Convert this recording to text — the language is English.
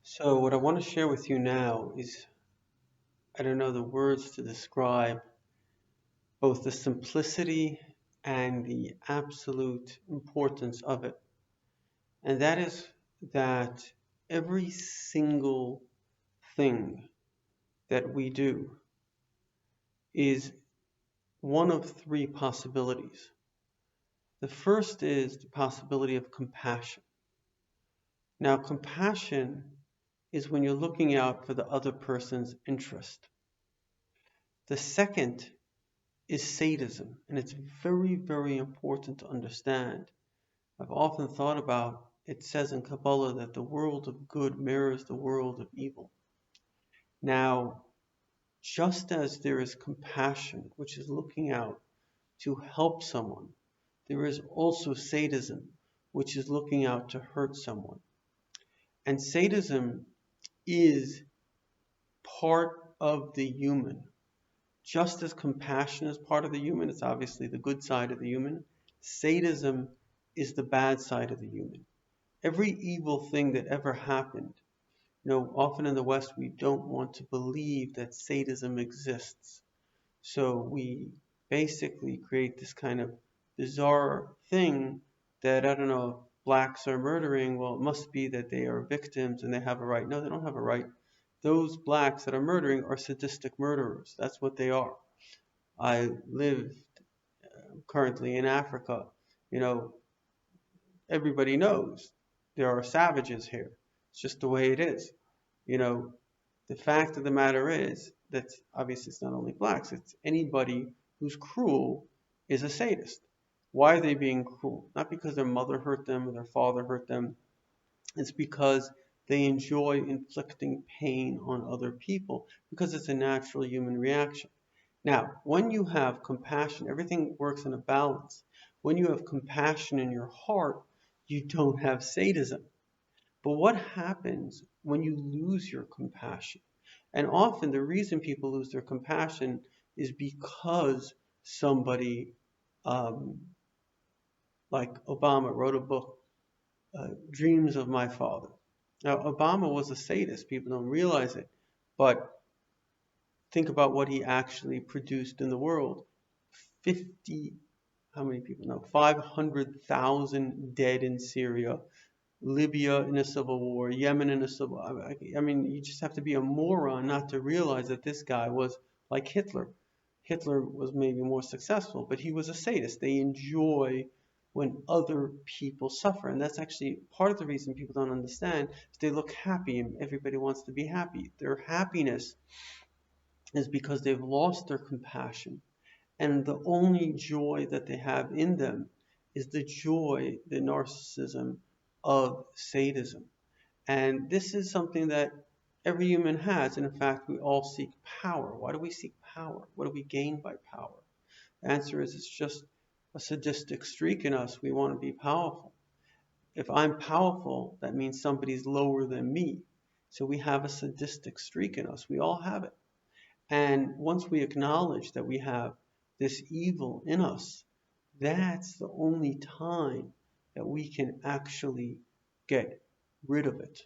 So, what I want to share with you now is I don't know the words to describe both the simplicity and the absolute importance of it. And that is that every single thing that we do is one of three possibilities. The first is the possibility of compassion. Now, compassion is when you're looking out for the other person's interest. The second is sadism, and it's very, very important to understand. I've often thought about it says in Kabbalah that the world of good mirrors the world of evil. Now, just as there is compassion, which is looking out to help someone, there is also sadism, which is looking out to hurt someone. And sadism is part of the human. Just as compassion is part of the human, it's obviously the good side of the human, sadism is the bad side of the human. Every evil thing that ever happened, often in the West we don't want to believe that sadism exists. So we basically create this kind of bizarre thing that, I don't know, if blacks are murdering, well, it must be that they are victims and they have a right. No, they don't have a right. Those blacks that are murdering are sadistic murderers. That's what they are. I live currently in Africa. You know, everybody knows there are savages here. It's just the way it is. You know, the fact of the matter is that obviously it's not only blacks, it's anybody who's cruel is a sadist. Why are they being cruel? Not because their mother hurt them or their father hurt them. It's because they enjoy inflicting pain on other people because it's a natural human reaction. Now, when you have compassion, everything works in a balance. When you have compassion in your heart, you don't have sadism. But what happens when you lose your compassion? And often the reason people lose their compassion is because somebody, um, like Obama, wrote a book, Dreams of My Father. Now, Obama was a sadist. People don't realize it. But think about what he actually produced in the world. 50, how many people know? 500,000 dead in Syria, Libya in a civil war, Yemen in a civil war. I mean, you just have to be a moron not to realize that this guy was like Hitler. Hitler was maybe more successful, but he was a sadist. They enjoy when other people suffer. And that's actually part of the reason people don't understand is they look happy and everybody wants to be happy. Their happiness is because they've lost their compassion. And the only joy that they have in them is the joy, the narcissism of sadism. And this is something that every human has. And in fact, we all seek power. Why do we seek power? What do we gain by power? The answer is it's just a sadistic streak in us. We want to be powerful. If I'm powerful, that means somebody's lower than me. So we have a sadistic streak in us. We all have it. And once we acknowledge that we have this evil in us, that's the only time that we can actually get rid of it.